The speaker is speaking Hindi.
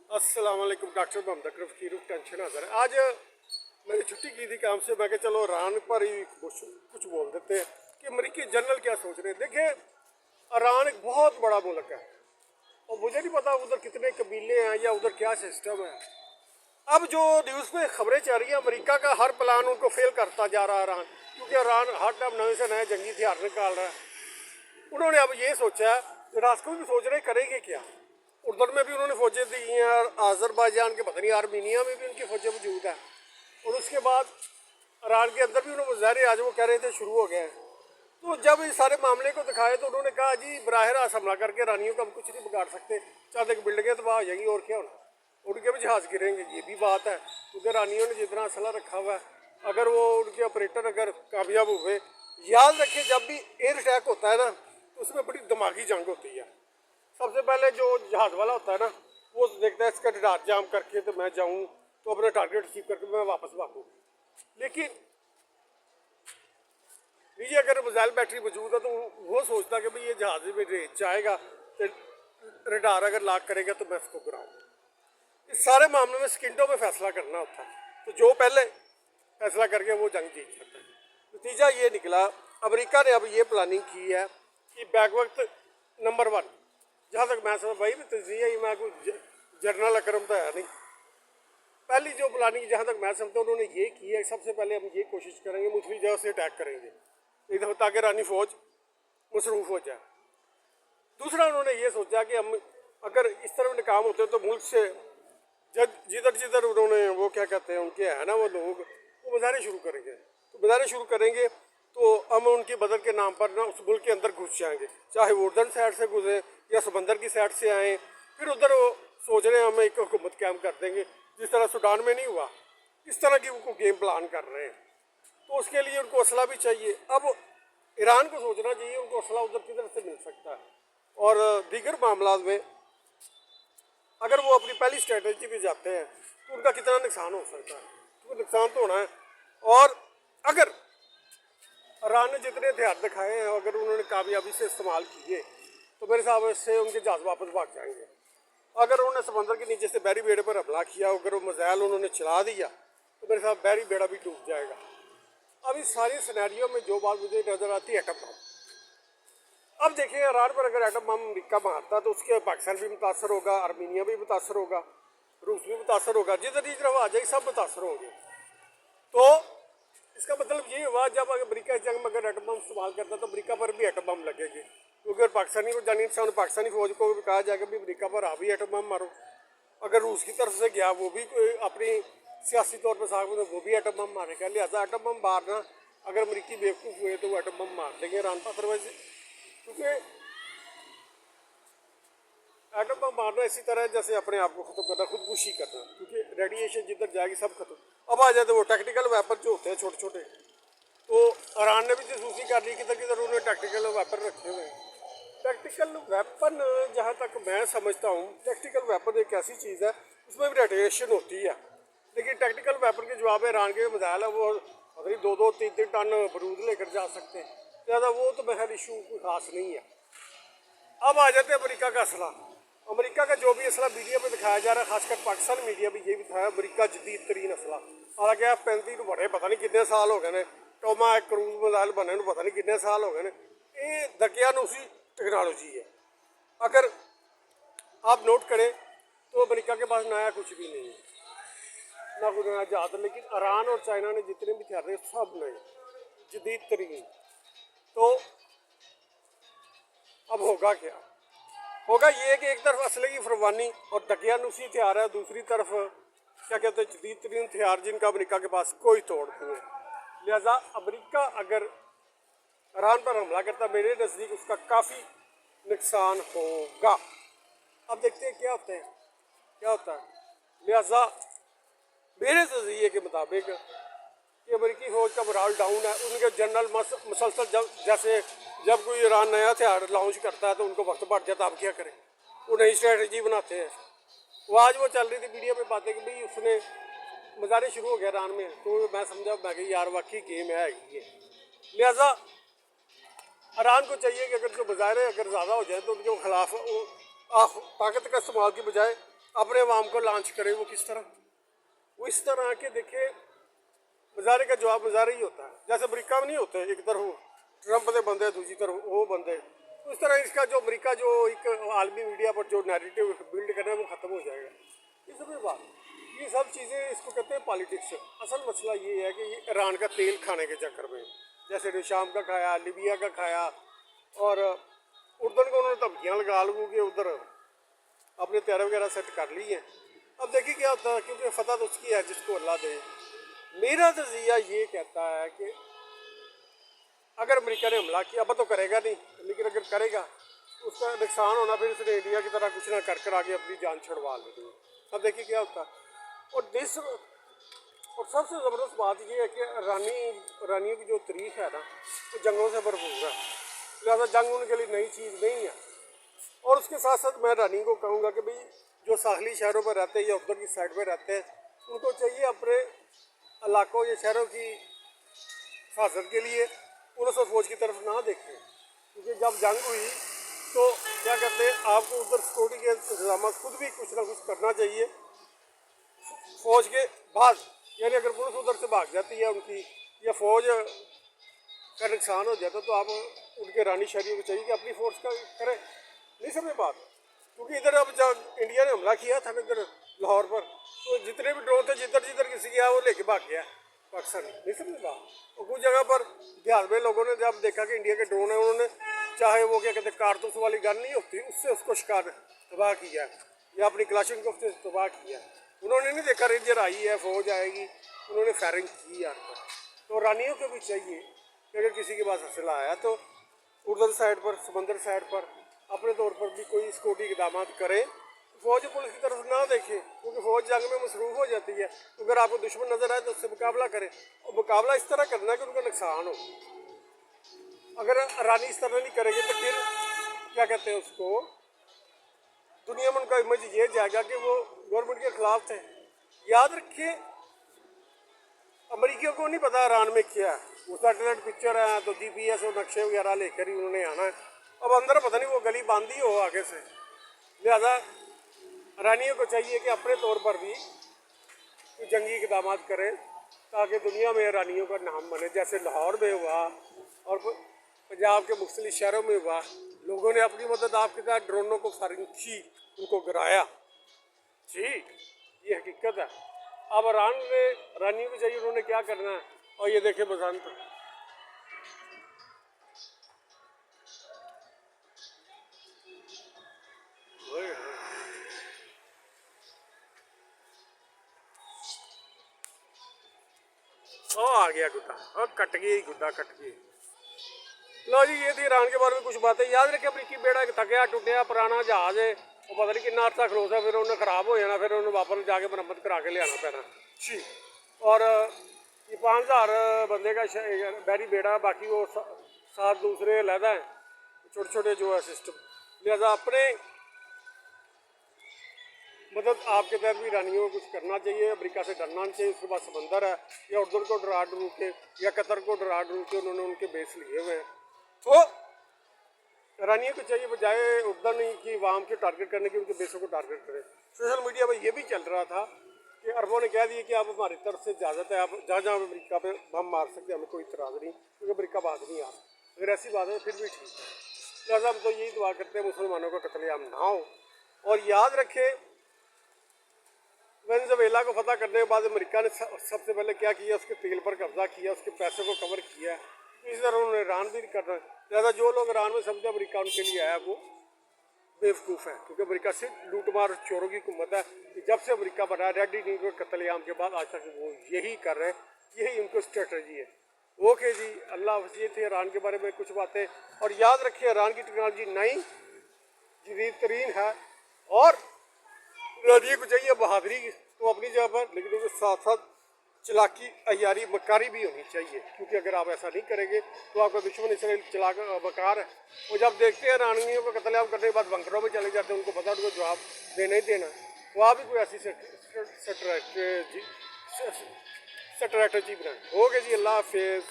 अस्सलाम वालेकुम। डॉक्टर मोहम्मद अकरम की रूफ टेंशन हाजिर है। आज मैंने छुट्टी की थी काम से, मैं कहा चलो ईरान पर ही कुछ बोल देते हैं कि अमरीकी जनरल क्या सोच रहे हैं। देखिए, ईरान एक बहुत बड़ा मुल्क है और मुझे नहीं पता उधर कितने कबीले हैं या उधर क्या सिस्टम है। अब जो न्यूज़ में खबरें चल रही हैं, अमेरिका का हर प्लान उनको फेल करता जा रहा है ईरान, क्योंकि ईरान हर टाइम नए से नए जंगी हथियार निकाल रहा है। उन्होंने अब ये सोचा है, इराक में भी सोच रहे करेंगे क्या। उर्दन में भी उन्होंने फौजें दी हैं और आज़रबाईजान के पता नहीं आर्मीनिया में भी उनकी फौजें मौजूद हैं। और उसके बाद ईरान के अंदर भी उन्होंने मुजाहरे आज वो कह रहे थे शुरू हो गए हैं। तो जब इस सारे मामले को दिखाए तो उन्होंने कहा जी बराह रास्त हमला करके ईरानियों को हम कुछ नहीं बिगाड़ सकते, चाहे एक बिल्डिंगें तबाह हो जाएंगी और क्या होना, उनके भी जहाज़ गिरेंगे। ये भी बात है, क्योंकि ईरानियों ने जितना असला रखा हुआ है, अगर वो उनके ऑपरेटर अगर कामयाब हुए। याद रखिए, जब भी एयर अटैक होता है ना, तो उसमें बड़ी दिमागी जंग होती है। सबसे पहले जो जहाज़ वाला होता है ना, वो देखता है इसका रडार जाम करके तो मैं जाऊं, तो अपना टारगेट अचीव करके मैं वापस भागूँ। लेकिन नीचे अगर मोबाइल बैटरी मौजूद है तो वो सोचता है कि भाई ये जहाज़ में रेंज जाएगा तो रडार अगर लॉक करेगा तो मैं इसको गिराऊँ। इस सारे मामले में सेकंडों में फैसला करना होता है, तो जो पहले फैसला करके वो जंग जीत सकता है। नतीजा ये निकला, अमेरिका ने अब ये प्लानिंग की है कि बैक वक्त नंबर 1, जहाँ तक मैं समझ भाई तजिया ही, मैं कोई जनरल अकरम तो है नहीं। पहली जो प्लानिंग जहाँ तक मैं समझता हूँ उन्होंने ये की है, सबसे पहले हम ये कोशिश करेंगे मुख्तलिफ जगह से अटैक करेंगे एक दफ़ा, ताकि ईरानी फ़ौज मसरूफ़ हो जाए। दूसरा उन्होंने ये सोचा कि हम अगर इस तरह नाकाम होते हैं तो मुल्क से जिधर जिधर उन्होंने वो क्या कहते हैं उनके है ना वो लोग, वो मुजाहरे शुरू करेंगे। तो मुजाहरे शुरू करेंगे तो हम उनकी बदल के नाम पर ना उस मुल्क के अंदर घुस जाएंगे, चाहे वो उर्दन साइड से घुसे या समंदर की साइड से आए। फिर उधर वो सोच रहे हैं हम एक हुकूमत कायम कर देंगे, जिस तरह सूडान में नहीं हुआ। इस तरह की उनको गेम प्लान कर रहे हैं। तो उसके लिए उनको असला भी चाहिए। अब ईरान को सोचना चाहिए उनको असला उधर किधर से मिल सकता है। और दीगर मामला में अगर वो अपनी पहली स्ट्रेटजी पे जाते हैं तो उनका कितना नुकसान हो सकता है, क्योंकि नुकसान तो होना है। और अगर ईरान ने जितने हथियार दिखाए हैं अगर उन्होंने कामयाबी से इस्तेमाल किए तो मेरे हिसाब से उनके जहाज वापस भाग जाएंगे। अगर उन्होंने समंदर के नीचे से बहरी बेड़े पर हमला किया, अगर वो मिसाइल उन्होंने चला दिया तो मेरे साथ बहरी बेड़ा भी डूब जाएगा। अब इस सारी सिनेरियो में जो बात मुझे नजर आती है, एटम बम। अब देखिए, ईरान पर अगर एटम बम अमेरिका मारता तो उसके पाकिस्तान भी मुतासर होगा, आर्मीनिया भी मुतासर होगा, रूस भी मुतासर होगा, जिधर जिधर वो आ जाएगी सब मुतासर होंगे। तो इसका मतलब ये हुआ, जब अमेरिका इस जंग में अगर एटम बम इस्तेमाल करता तो अमेरिका पर भी एटम बम लगेंगे, क्योंकि अगर पाकिस्तानी को जानी सामने पाकिस्तानी फौज को भी कहा जाएगा भी अमेरिका पर आप भी एटम बम मारो। अगर रूस की तरफ से गया वो भी अपनी सियासी तौर पर साथ में वो भी एटम बम मारेगा। लिहाजा एटम बम मारना, अगर अमरीकी बेवकूफ़ हुए तो वो एटम बम मार देंगे ईरान पर। अदरवाइज क्योंकि एटम बम मारना इसी तरह है जैसे अपने आप को ख़त्म करना, खुदकुशी करना, क्योंकि रेडिएशन जिधर जाएगी सब खत्म। अब आ जाते वो टेक्निकल वेपन जो होते हैं छोटे छोटे, तो ईरान ने भी जासूसी कर ली, किधर किधर उन्होंने टेक्निकल वेपन रखे हुए हैं। टेक्टिकल वेपन जहाँ तक मैं समझता हूँ, टेक्टिकल वेपन एक ऐसी चीज़ है उसमें भी रेडिएशन होती है, लेकिन टेक्टिकल वेपन के जवाब में ईरान के मिसाइल है वो अगर 2-2-3-3 टन बारूद लेकर जा सकते हैं, ज़्यादा वो तो महल इशू कोई खास नहीं है। अब आ जाते हैं अमेरिका का असला। अमेरिका का जो भी असला मीडिया में दिखाया जा रहा है, खासकर पाकिस्तान मीडिया में ये भी दिखाया अमेरिका जदीद तरीन असला। हालांकि आप 35 बने पता नहीं कितने साल हो गए ने, टोमा क्रूज मिसाइल बने पता नहीं कितने साल हो गए ने। ये दकियानूसी टेक्नोलॉजी है। अगर आप नोट करें तो अमेरिका के पास नया कुछ भी नहीं है, ना कोई नया जहाज। लेकिन ईरान और चाइना ने जितने भी हथियार सब नए जदीद तरीन। तो अब होगा क्या? होगा ये कि एक तरफ असले की फरवानी और दकियानूसी हथियार है, दूसरी तरफ क्या कहते हैं जदीद तरीन हथियार जिनका अमेरिका के पास कोई तोड़ नहीं है। लिहाजा अमेरिका अगर ईरान पर हमला करता, मेरे नज़दीक उसका काफ़ी नुकसान होगा। अब देखते हैं क्या होता है, क्या होता है। लिहाजा मेरे नज़रिए के मुताबिक कि अमेरिकी फ़ौज का मोराल डाउन है। उनके जनरल मुसलसल जैसे जब कोई ईरान नया हथियार लॉन्च करता है तो उनको वक्त बढ़ जाता है, अब क्या करें, वो नई स्ट्रेटजी बनाते हैं। वो आज वो चल रही थी मीडिया में बातें कि भाई उसने मुजाहरे शुरू हो गया ईरान में, तो मैं समझा मैं कि यार वाकई गेम है ये। लिहाजा ईरान को चाहिए कि अगर जो मुजाहरे अगर ज़्यादा हो जाए तो उनके खिलाफ ताकत का इस्तेमाल की बजाय अपने अवाम को लॉन्च करे, वो किस तरह, वो इस तरह के देखे मुजाहरे का जवाब मुजाहरा ही होता है। जैसे अमरीका में नहीं होते एक तरफ ट्रंप के बंदे दूसरी तरफ वो बंदे, तो इस तरह इसका जो अमरीका जो एक आलमी मीडिया पर जो नैरेटिव बिल्ड करना है वो ख़त्म हो जाएगा। ये सब बात, ये सब चीज़ें इसको कहते हैं पॉलिटिक्स। असल मसला ये है कि ये ईरान का तेल खाने के चक्कर में, जैसे शाम का खाया, लीबिया का खाया, और उर्दन को उन्होंने धमकियाँ लगा लगू कि उधर अपने तैयार वगैरह सेट कर ली हैं। अब देखिए क्या होता है, क्योंकि फतह तो उसकी है जिसको अल्लाह दे। मेरा नज़रिया ये कहता है कि अगर अमेरिका ने हमला किया, अब तो करेगा नहीं, लेकिन अगर करेगा तो उसका नुकसान होना, फिर इसने इंडिया की तरह कुछ ना कर आगे अपनी जान छुड़वा लेनी है। अब देखिए क्या होता है। और सबसे ज़बरदस्त बात यह है कि रानियों की जो तारीख है ना, वो जंगों से भरपूर है, लिहाजा जंग उनके लिए नई चीज़ नहीं है। और उसके साथ साथ मैं रानी को कहूँगा कि भाई जो साहली शहरों पर रहते हैं या उधर की साइड पर रहते हैं, उनको चाहिए अपने इलाकों या शहरों की हिफाजत के लिए उन्होंने फौज की तरफ ना देखें, क्योंकि जब जंग हुई तो क्या कहते हैं, आपको उधर सिक्योरिटी के इंतजाम खुद भी कुछ ना कुछ करना चाहिए फौज के बाद। यानी अगर पुलिस उधर से भाग जाती है उनकी, या फौज का नुकसान हो जाता, तो आप उनके रानी शहरियों को चाहिए कि अपनी फोर्स का करें। नहीं समझ बात, क्योंकि इधर अब जब इंडिया ने हमला किया था ना इधर लाहौर पर, तो जितने भी ड्रोन थे जिधर जिधर किसी गया वो लेके भाग गया पाकिस्तान। नहीं समझ बात। और कुछ जगह पर बिहार में लोगों ने जब देखा कि इंडिया के ड्रोन है, उन्होंने चाहे वो क्या कहते हैं कारतूस वाली गन नहीं होती, उससे उसको शिकार तबाह किया, या अपनी क्लाशिंग से तबाह किया। उन्होंने नहीं देखा रेंजर आई है, फौज आएगी, उन्होंने फायरिंग की यार पर। तो रानियों को भी चाहिए कि अगर किसी के पास हौसला आया तो उर्दन साइड पर, समंदर साइड पर अपने तौर पर भी कोई सिक्योरिटी इकदाम करे, फौज पुलिस की तरफ ना देखे, क्योंकि फौज जंग में मसरूफ़ हो जाती है। तो अगर आपको दुश्मन नजर आए तो उससे मुकाबला करें, और मुकाबला इस तरह करना है कि उनका नुकसान हो। अगर रानी इस तरह नहीं करेंगे तो फिर क्या कहते हैं उसको, दुनिया में उनका इमेज ये जाएगा कि वो गवर्नमेंट के खिलाफ थे। याद रखिए, अमरीकियों को नहीं पता ईरान में क्या है, वो सैटेलाइट पिक्चर है तो GPS और नक्शे वगैरह लेकर ही उन्होंने आना है। अब अंदर पता नहीं वो गली बांधी हो आगे से, लिहाजा रानियों को चाहिए कि अपने तौर पर भी जंगी इकदाम करें ताकि दुनिया में रानियों का नाम बने। जैसे लाहौर में हुआ और पंजाब के मुख्तलिफ शहरों में हुआ, लोगों ने अपनी मदद आपके साथ ड्रोनों को फायरिंग की, उनको गिराया। जी, ये हकीकत है। अब ईरान ने रानियों को चाहिए उन्होंने क्या करना है। और ये देखे बसंत, आ गया गुड्डा, और कट गई गुड्डा, कट गई। लो जी, ये थी ईरान के बारे में कुछ बातें। याद रखे, अमरीकी बेड़ा थकया टुटिया पुराना जहाज है, वो पता नहीं कितना अर्सा खलोसा, फिर उन्हें खराब हो जाना, फिर उन्हें वापस जाके मरम्मत करा के लियाना पैना जी। और ये 5000 बंदे का बैरी बेड़ा, बाकी वो 7 दूसरे अलहदा हैं, छोटे छोटे जो है सिस्टम। लिहाजा अपने मदद आपके तहत भी ईरानियों को कुछ करना चाहिए, अमेरिका से डरना नहीं चाहिए। उसके बाद समंदर है, या उर्दन को डरा डरू के, या कतर को डरा डरू के उन्होंने उनके बेस लिए हुए हैं। तो ईरानियों को चाहिए बजाय उर्दन की वाम के टारगेट करने के, उनके बेसों को टारगेट करें। सोशल मीडिया में ये भी चल रहा था कि अरबों ने कह दिया कि आप हमारी तरफ से इजाज़त है, आप जहाँ जहाँ अमरीका पे बम मार सकते हैं, हमें कोई इतराज़ नहीं, क्योंकि अमरीका बात नहीं आ रहा। अगर ऐसी बात है फिर भी ठीक है। लिहाजा हम तो यही दुआ करते हैं मुसलमानों का कत्लेआम ना हो। और याद रखें, वेनेजुएला को फतह करने के बाद अमेरिका ने सबसे पहले क्या किया, उसके तेल पर कब्जा किया, उसके पैसे को कवर किया। इसी तरह उन्होंने ईरान भी करना है। लिहाजा जो लोग ईरान में समझे अमेरिका उनके लिए आया, वो बेवकूफ़ है, क्योंकि अमेरिका से लूटमार चोरों की हुकूमत है कि जब से अमेरिका बना, रेड इंडियन के कत्लेआम के बाद आज तक वो यही कर रहे हैं, यही उनको स्ट्रेटजी है। ओके जी, अल्लाह हाफ़िज़। ये थे ईरान के बारे में कुछ बातें। और याद रखिए, ईरान की टेक्नोलॉजी नई जदीद तरीन है, और लड़िए को चाहिए बहादुरी तो अपनी जगह पर, लेकिन उसके साथ साथ चलाकी, अयारी, मकारी भी होनी चाहिए, क्योंकि अगर आप ऐसा नहीं करेंगे तो आपका दुश्मन इसराइल चलाक मकार है। वो जब देखते हैं ईरानियों को कत्लेआम करने के बाद बंकरों में चले जाते हैं, उनको पता है उनको जवाब देना ही देना। तो आप भी कोई ऐसी स्ट्रैटेजी बनाएं। ओके जी, अल्लाह हाफिज़।